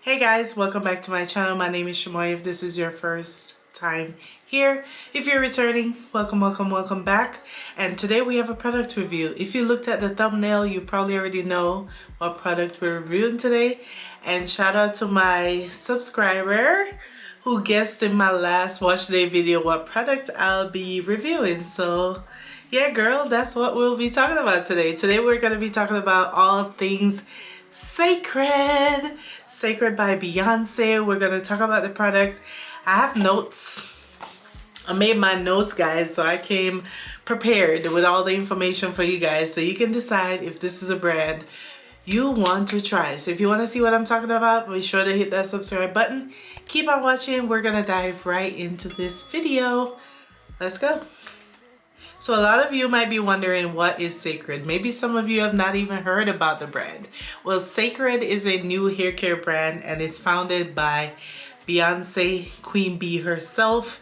Hey guys, welcome back to my channel. My name is Shamoya. If this is your first time here, if you're returning, welcome back. And today we have a product review. If you looked at the thumbnail, you probably already know what product we're reviewing today. And shout out to my subscriber who guessed in my last watch day video what product I'll be reviewing. So yeah girl, that's what we'll be talking about today. Today we're going to be talking about all things Cécred. Cécred by Beyonce. We're going to talk about the products. I have notes. I made my notes, guys, so I came prepared with all the information for you guys so you can decide if this is a brand you want to try. So if you want to see what I'm talking about, be sure to hit that subscribe button. Keep on watching. We're going to dive right into this video. Let's go. So a lot of you might be wondering, what is Cécred? Maybe some of you have not even heard about the brand. Well, Cécred is a new hair care brand and it's founded by Beyonce, Queen Bee herself.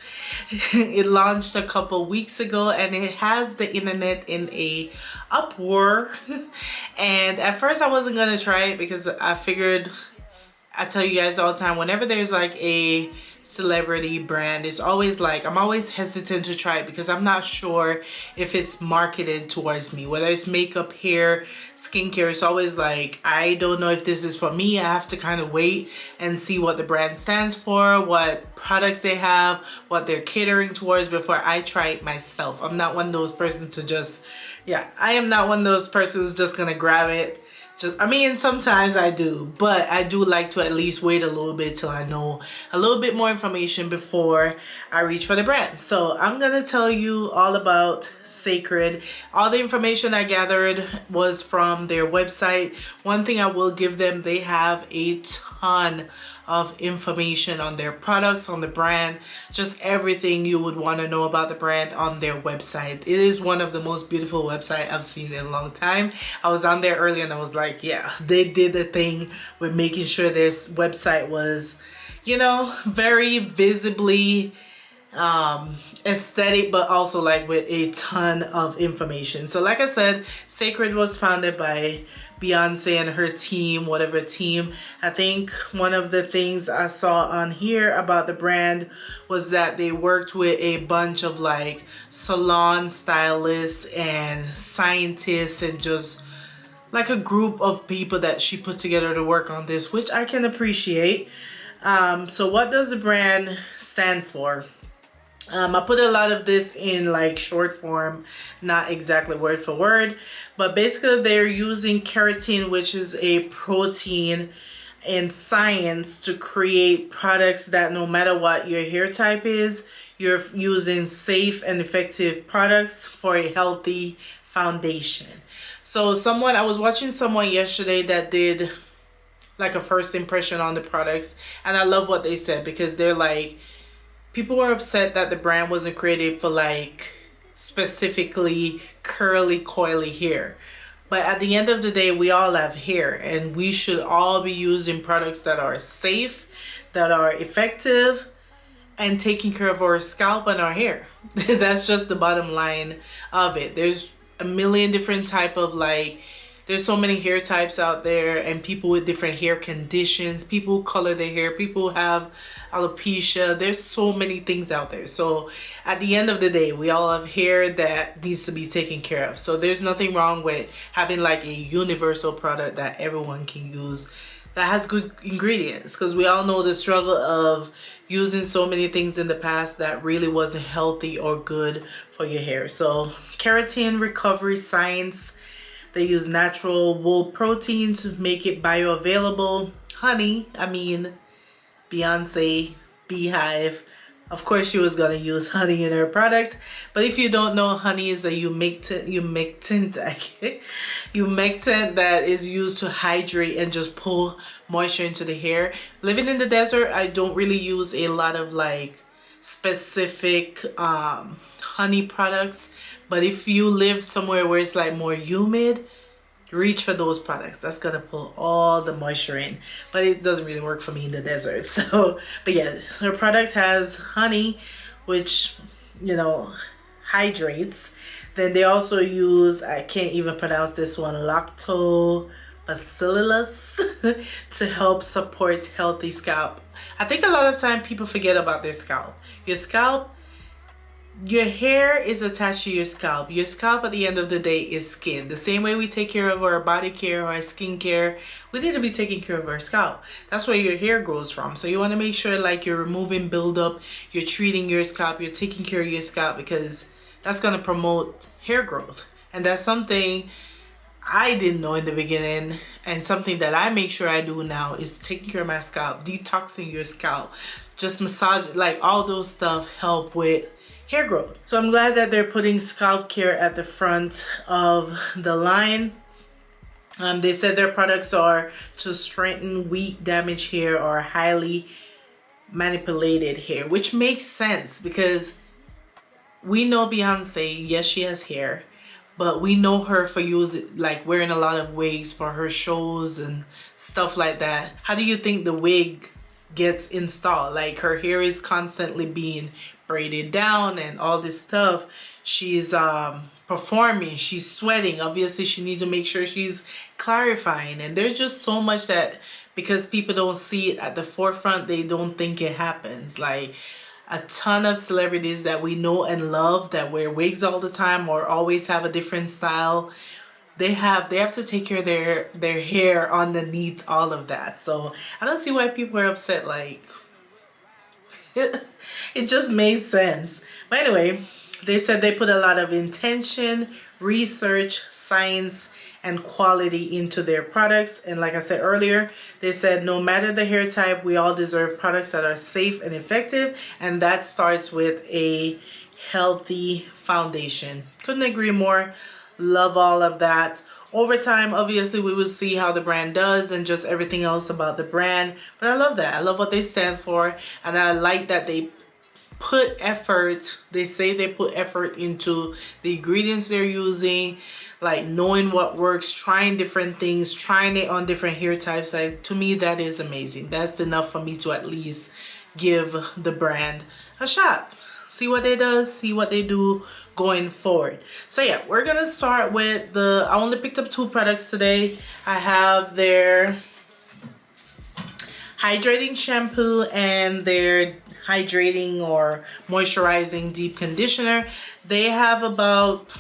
It launched a couple weeks ago and it has the internet in a uproar. And at first I wasn't gonna try it because I figured, I tell you guys all the time, whenever there's like a celebrity brand, it's always like, I'm always hesitant to try it because I'm not sure if it's marketed towards me, whether it's makeup, hair, skincare. It's always like, I don't know if this is for me. I have to kind of wait and see what the brand stands for, what products they have, what they're catering towards before I try it myself. I'm not one of those persons to just, I am not one of those persons who's just gonna grab it. I mean, sometimes I do, but I do like to at least wait a little bit till I know a little bit more information before I reach for the brand. So I'm gonna tell you all about Cécred. All the information I gathered was from their website. One thing I will give them, they have a ton of information on their products, on the brand, just everything you would want to know about the brand on their website. It is one of the most beautiful websites I've seen in a long time. I was on there earlier and I was like, yeah, they did the thing with making sure this website was, you know, very visibly aesthetic, but also like with a ton of information. So like I said, Cécred was founded by Beyonce and her team, whatever team. I think one of the things I saw on here about the brand was that they worked with a bunch of like salon stylists and scientists and just like a group of people that she put together to work on this, which I can appreciate. So what does the brand stand for? I put a lot of this in like short form, not exactly word for word, but basically they're using keratin, which is a protein in science, to create products that no matter what your hair type is, you're using safe and effective products for a healthy foundation. So I was watching someone yesterday that did like a first impression on the products, and I love what they said because they're like, people were upset that the brand wasn't created for like specifically curly, coily hair. But at the end of the day, we all have hair and we should all be using products that are safe, that are effective, and taking care of our scalp and our hair. That's just the bottom line of it. There's a million different type of like, there's so many hair types out there and people with different hair conditions, people who color their hair, people who have alopecia. There's so many things out there. So at the end of the day, we all have hair that needs to be taken care of. So there's nothing wrong with having like a universal product that everyone can use that has good ingredients, because we all know the struggle of using so many things in the past that really wasn't healthy or good for your hair. So keratin recovery science. They use natural wool protein to make it bioavailable. Honey, I mean, Beyonce, Beehive. Of course she was gonna use honey in her product. But if you don't know, honey is a humectant that is used to hydrate and just pull moisture into the hair. Living in the desert, I don't really use a lot of like specific honey products. But if you live somewhere where it's like more humid, reach for those products. That's gonna pull all the moisture in, but it doesn't really work for me in the desert. So, but yeah, her product has honey, which, you know, hydrates. Then they also use, I can't even pronounce this one, lactobacillus to help support healthy scalp. I think a lot of time people forget about their scalp. Your scalp, your hair is attached to your scalp. Your scalp at the end of the day is skin. The same way we take care of our body care or our skin care, we need to be taking care of our scalp. That's where your hair grows from. So you want to make sure like you're removing buildup, you're treating your scalp, you're taking care of your scalp, because that's going to promote hair growth. And that's something I didn't know in the beginning, and something that I make sure I do now is taking care of my scalp, detoxing your scalp, just massage, like all those stuff help with hair growth. So I'm glad that they're putting scalp care at the front of the line. They said their products are to strengthen weak, damaged hair or highly manipulated hair, which makes sense because we know Beyonce, yes, she has hair, but we know her for like wearing a lot of wigs for her shows and stuff like that. How do you think the wig gets installed? Like her hair is constantly being braided down and all this stuff. She's performing, she's sweating. Obviously she needs to make sure she's clarifying, and there's just so much that because people don't see it at the forefront, they don't think it happens. Like a ton of celebrities that we know and love that wear wigs all the time or always have a different style, they have to take care of their hair underneath all of that. So I don't see why people are upset. Like it just made sense. But anyway, they said they put a lot of intention, research, science, and quality into their products. And like I said earlier, they said no matter the hair type, we all deserve products that are safe and effective, and that starts with a healthy foundation. Couldn't agree more. Love all of that. Over time, obviously, we will see how the brand does and just everything else about the brand. But I love that. I love what they stand for, and I like that they put effort. They say they put effort into the ingredients they're using, like knowing what works, trying different things, trying it on different hair types. Like, to me, that is amazing. That's enough for me to at least give the brand a shot. See what they do, see what they do going forward. So yeah, we're gonna start with I only picked up 2 products today. I have their hydrating shampoo and their hydrating or moisturizing deep conditioner. They have about,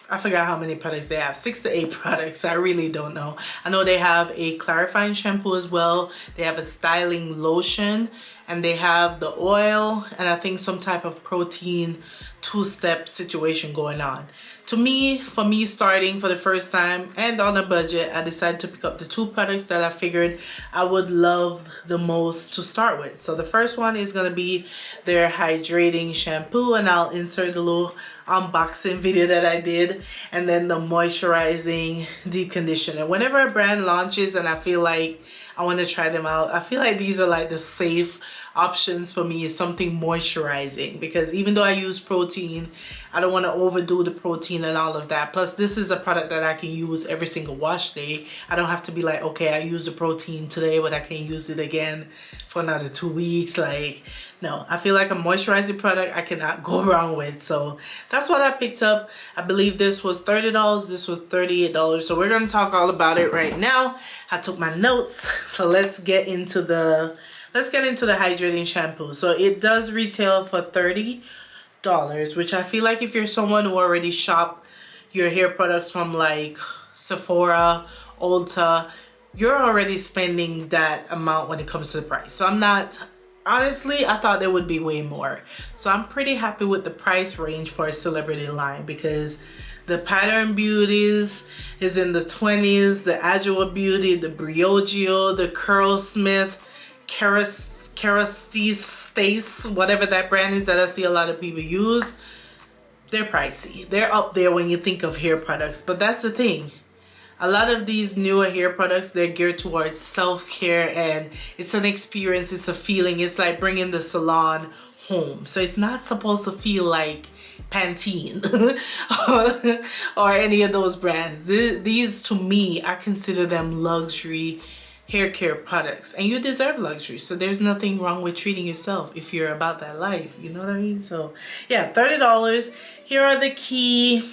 I forgot how many products they have, 6 to 8 products. I really don't know. I know they have a clarifying shampoo as well. They have a styling lotion, and they have the oil, and I think some type of protein 2-step situation going on. To me, for me starting for the first time and on a budget, I decided to pick up the 2 products that I figured I would love the most to start with. So the first one is going to be their hydrating shampoo, and I'll insert a little unboxing video that I did, and then the moisturizing deep conditioner. Whenever a brand launches and I feel like I want to try them out, I feel like these are like the safe options for me, is something moisturizing, because even though I use protein, I don't want to overdo the protein and all of that. Plus, this is a product that I can use every single wash day. I don't have to be like, okay, I used the protein today, but I can't use it again for another 2 weeks. Like, no, I feel like a moisturizing product I cannot go wrong with. So that's what I picked up. I believe this was $30. This was $38. So we're going to talk all about it right now. I took my notes. So let's get into the hydrating shampoo. So it does retail for $30, which I feel like if you're someone who already shop your hair products from like Sephora, Ulta, you're already spending that amount when it comes to the price. So I'm not, honestly, I thought there would be way more. So I'm pretty happy with the price range for a celebrity line, because the Pattern Beauties is in the 20s, the Adjua Beauty, the Briogeo, the Curlsmith, Stace, whatever that brand is that I see a lot of people use, they're pricey. They're up there when you think of hair products. But that's the thing. A lot of these newer hair products, they're geared towards self-care, and it's an experience, it's a feeling. It's like bringing the salon home. So it's not supposed to feel like Pantene or any of those brands. These, to me, I consider them luxury hair care products, and you deserve luxury. So there's nothing wrong with treating yourself if you're about that life, you know what I mean? So yeah, $30. Here are the key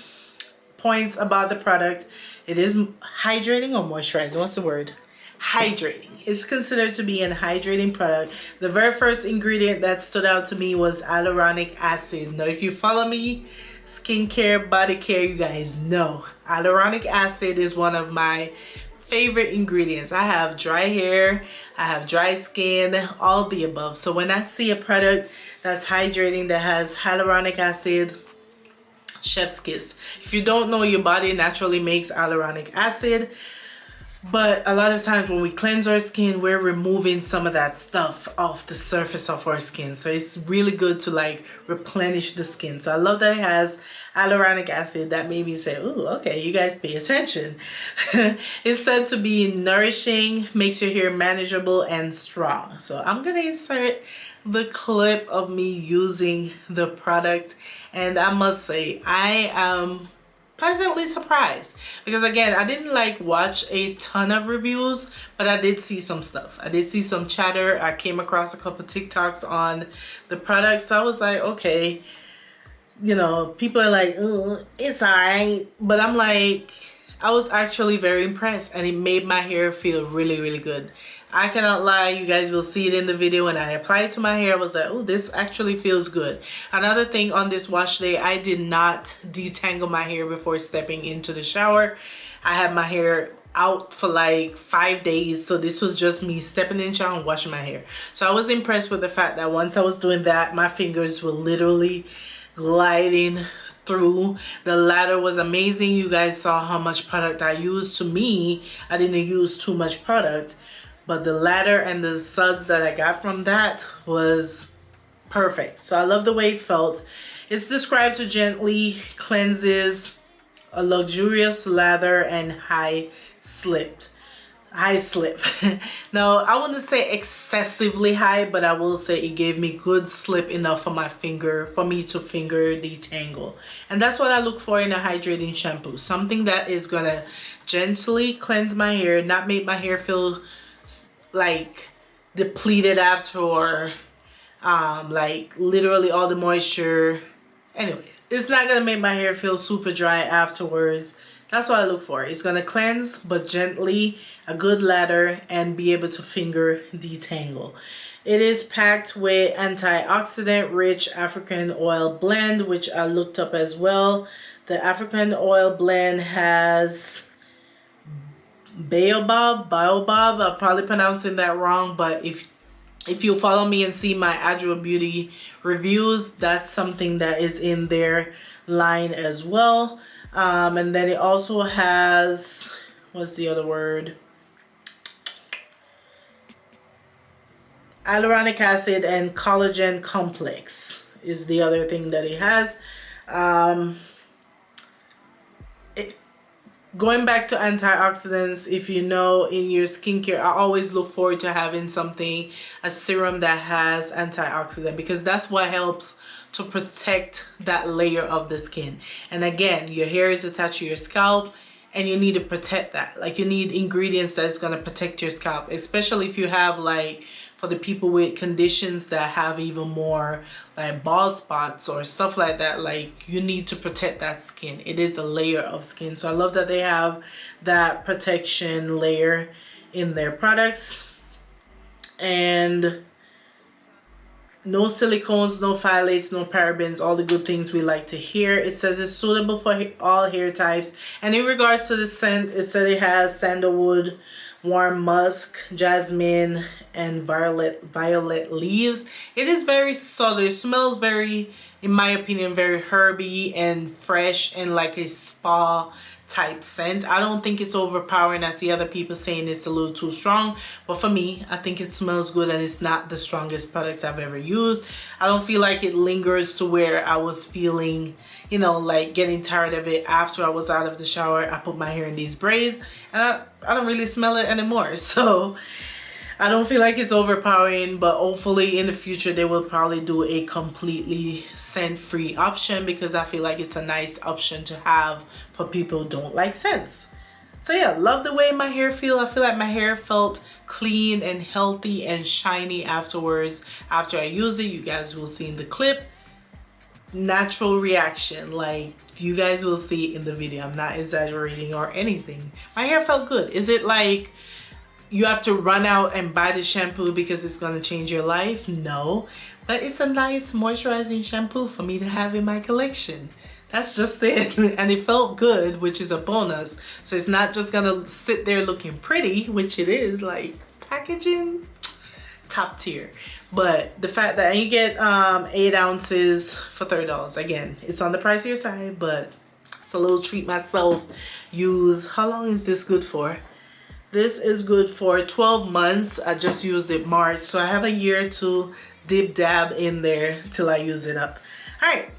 points about the product. It is hydrating or moisturizing. What's the word? Hydrating. It's considered to be an hydrating product. The very first ingredient that stood out to me was hyaluronic acid. Now if you follow me, skincare, body care, you guys know hyaluronic acid is one of my favorite ingredients. I have dry hair, I have dry skin, all the above. So when I see a product that's hydrating, that has hyaluronic acid, chef's kiss. If you don't know, your body naturally makes hyaluronic acid, but a lot of times when we cleanse our skin, we're removing some of that stuff off the surface of our skin. So it's really good to like replenish the skin. So I love that it has hyaluronic acid. That made me say, ooh, okay, you guys pay attention. It's said to be nourishing, makes your hair manageable and strong. So I'm gonna insert the clip of me using the product, and I must say I am pleasantly surprised, because again, I didn't like watch a ton of reviews, but I did see some stuff. I did see some chatter. I came across a couple TikToks on the product, so I was like, okay, you know, people are like, it's alright, but I'm like, I was actually very impressed, and it made my hair feel really, really good. I cannot lie, you guys will see it in the video. When I applied it to my hair, I was like, oh, this actually feels good. Another thing, on this wash day, I did not detangle my hair before stepping into the shower. I had my hair out for like 5 days, so this was just me stepping in the shower and washing my hair. So I was impressed with the fact that once I was doing that, my fingers were literally gliding through. The lather was amazing. You guys saw how much product I used. To me, I didn't use too much product, but the lather and the suds that I got from that was perfect. So I love the way it felt. It's described to gently cleanses, a luxurious lather, and high slip. Now I wouldn't say excessively high, but I will say it gave me good slip enough for me to finger detangle. And that's what I look for in a hydrating shampoo. Something that is gonna gently cleanse my hair, not make my hair feel like depleted after, or like literally all the moisture. Anyway, it's not gonna make my hair feel super dry afterwards. That's what I look for. It's gonna cleanse, but gently, a good lather, and be able to finger detangle. It is packed with antioxidant rich African oil blend, which I looked up as well. The African oil blend has baobab. I'm probably pronouncing that wrong, but if you follow me and see my Adjua Beauty reviews, that's something that is in their line as well. And then it also has, what's the other word? Hyaluronic acid and collagen complex is the other thing that it has. Going back to antioxidants, if you know, in your skincare, I always look forward to having something, a serum that has antioxidant, because that's what helps to protect that layer of the skin. And again, your hair is attached to your scalp, and you need to protect that. Like, you need ingredients that's going to protect your scalp, especially if you have, like, for the people with conditions that have even more like bald spots or stuff like that, like, you need to protect that skin. It is a layer of skin. So I love that they have that protection layer in their products. And no silicones, no phthalates, no parabens, all the good things we like to hear. It says it's suitable for all hair types. And in regards to the scent, it said it has sandalwood, warm musk, jasmine, and violet leaves. It is very subtle. It smells very, in my opinion, very herby and fresh, and like a spa type scent. I don't think it's overpowering. I see other people saying it's a little too strong, but for me, I think it smells good, and it's not the strongest product I've ever used. I don't feel like it lingers to where I was feeling, you know, like getting tired of it after I was out of the shower. I put my hair in these braids, and I don't really smell it anymore. So I don't feel like it's overpowering, but hopefully in the future they will probably do a completely scent-free option, because I feel like it's a nice option to have for people who don't like scents. So yeah, love the way my hair feel. I feel like my hair felt clean and healthy and shiny afterwards. After I use it, you guys will see in the clip. Natural reaction, like you guys will see in the video. I'm not exaggerating or anything. My hair felt good. Is it like you have to run out and buy the shampoo because it's going to change your life? No, but it's a nice moisturizing shampoo for me to have in my collection. That's just it. And it felt good, which is a bonus. So it's not just gonna sit there looking pretty, which it is, like packaging, top tier. But the fact that you get 8 ounces for $30, again, it's on the pricier side, but it's a little treat myself. Use, how long is this good for? This is good for 12 months. I just used it March, so I have a year to dib dab in there till I use it up. All right,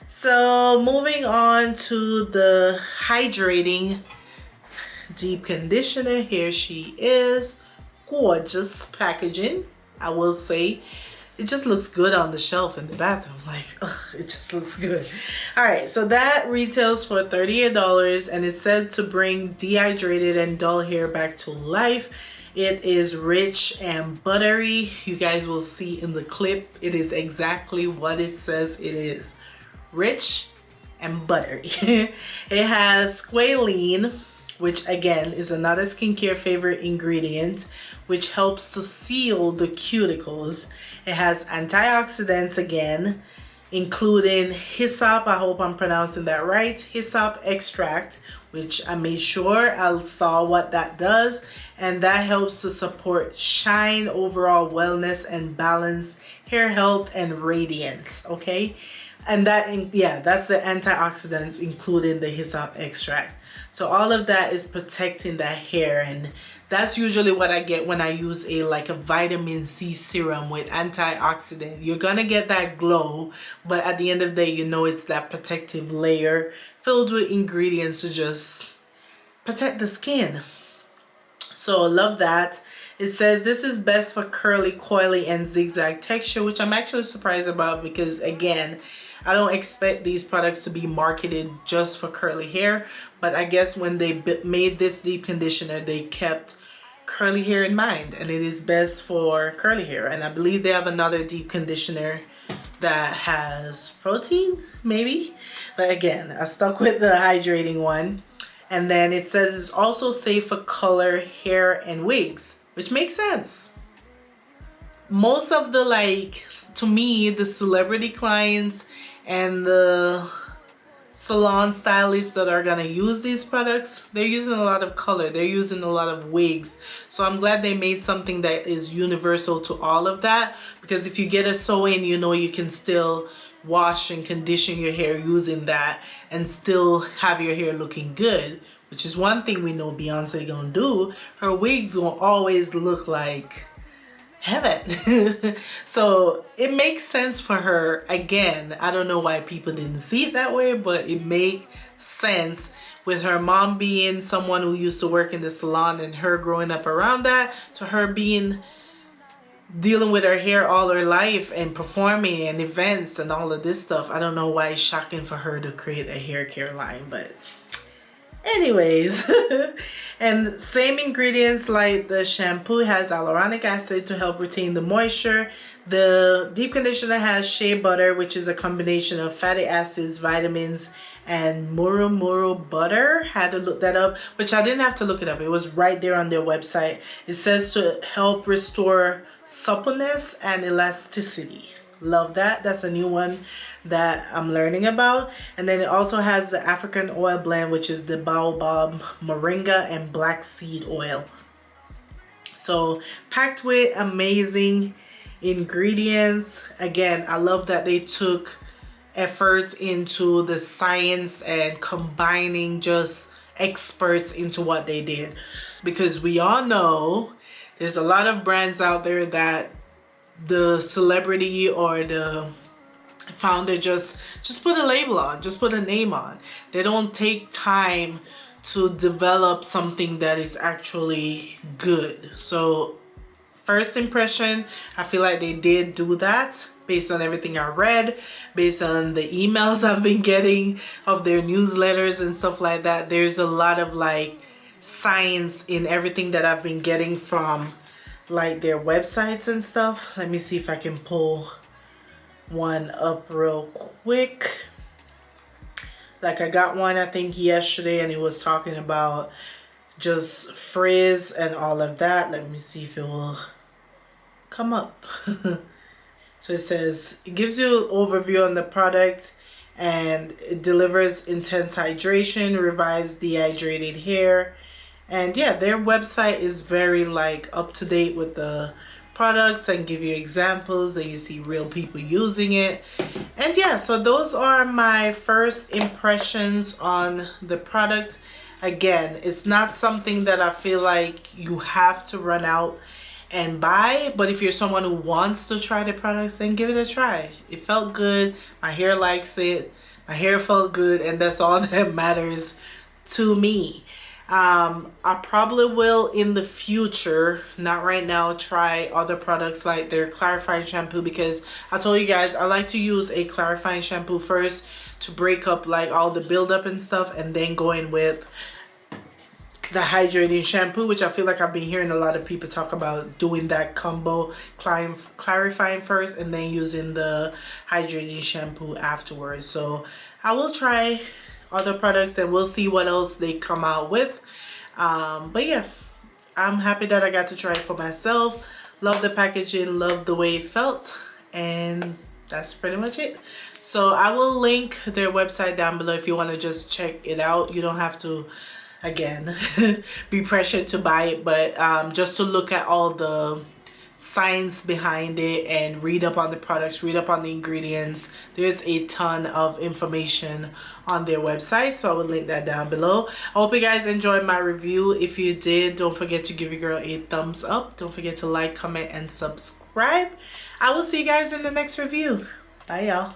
so moving on to the hydrating deep conditioner. Here she is. Gorgeous packaging, I will say. It just looks good on the shelf in the bathroom. Like, ugh, it just looks good. All right, so that retails for $38 and it's said to bring dehydrated and dull hair back to life. It is rich and buttery. You guys will see in the clip, it is exactly what it says it is. Rich and buttery. It has squalene, which again is another skincare favorite ingredient, which helps to seal the cuticles. It has antioxidants again, including hyssop, I hope I'm pronouncing that right, hyssop extract, which I made sure I saw what that does, and that helps to support shine, overall wellness and balance, hair health and radiance, okay? And that, yeah, that's the antioxidants including the hyssop extract. So all of that is protecting that hair, and that's usually what I get when I use a vitamin C serum with antioxidant. You're gonna get that glow, but at the end of the day, you know it's that protective layer filled with ingredients to just protect the skin. So love that. It says this is best for curly, coily, and zigzag texture, which I'm actually surprised about because again, I don't expect these products to be marketed just for curly hair, but I guess when they made this deep conditioner, they kept curly hair in mind, and it is best for curly hair. And I believe they have another deep conditioner that has protein, maybe. But again, I stuck with the hydrating one. And then it says it's also safe for color, hair, and wigs, which makes sense. Most of the, to me, the celebrity clients and the salon stylists that are gonna use these products, they're using a lot of color, they're using a lot of wigs. So I'm glad they made something that is universal to all of that, because if you get a sew-in, you know you can still wash and condition your hair using that and still have your hair looking good, which is one thing we know Beyonce gonna do. Her wigs will always look like heaven. So it makes sense for her. Again, I don't know why people didn't see it that way, but it makes sense with her mom being someone who used to work in the salon and her growing up around that, to her dealing with her hair all her life and performing and events and all of this stuff. I don't know why it's shocking for her to create a hair care line, but anyways. And same ingredients like the shampoo has hyaluronic acid to help retain the moisture. The deep conditioner has shea butter, which is a combination of fatty acids, vitamins, and muru butter. Had to look that up, which I didn't have to look it up. It was right there on their website. It says to help restore suppleness and elasticity. Love that. That's a new one that I'm learning about. And then it also has the African oil blend, which is the baobab, moringa, and black seed oil. So packed with amazing ingredients. Again, I love that they took efforts into the science and combining just experts into what they did, because we all know there's a lot of brands out there that the celebrity or the founder just put a label on, just put a name on. They don't take time to develop something that is actually good. So first impression, I feel like they did do that based on everything I read, based on the emails I've been getting of their newsletters and stuff like that. There's a lot of signs in everything that I've been getting from like their websites and stuff. Let me see if I can pull one up real quick. Like I got one I think yesterday, and it was talking about just frizz and all of that. Let me see if it will come up. So it says it gives you an overview on the product, and it delivers intense hydration, revives dehydrated hair. And yeah, their website is very like up to date with the products and give you examples, and you see real people using it. And yeah, so those are my first impressions on the product. Again, it's not something that I feel like you have to run out and buy, but if you're someone who wants to try the products, then give it a try. It felt good, my hair likes it, my hair felt good, and that's all that matters to me. I probably will in the future, not right now, try other products like their clarifying shampoo, because I told you guys I like to use a clarifying shampoo first to break up like all the buildup and stuff, and then go in with the hydrating shampoo, which I feel like I've been hearing a lot of people talk about doing that combo, clarifying first and then using the hydrating shampoo afterwards. So I will try other products and we'll see what else they come out with. But yeah, I'm happy that I got to try it for myself. Love the packaging, love the way it felt, and that's pretty much it. So I will link their website down below if you want to just check it out. You don't have to, again, be pressured to buy it, but just to look at all the science behind it and read up on the products, read up on the ingredients. There's a ton of information on their website, so I will link that down below. I hope you guys enjoyed my review. If you did, don't forget to give your girl a thumbs up. Don't forget to like, comment, and subscribe. I will see you guys in the next review. Bye, y'all.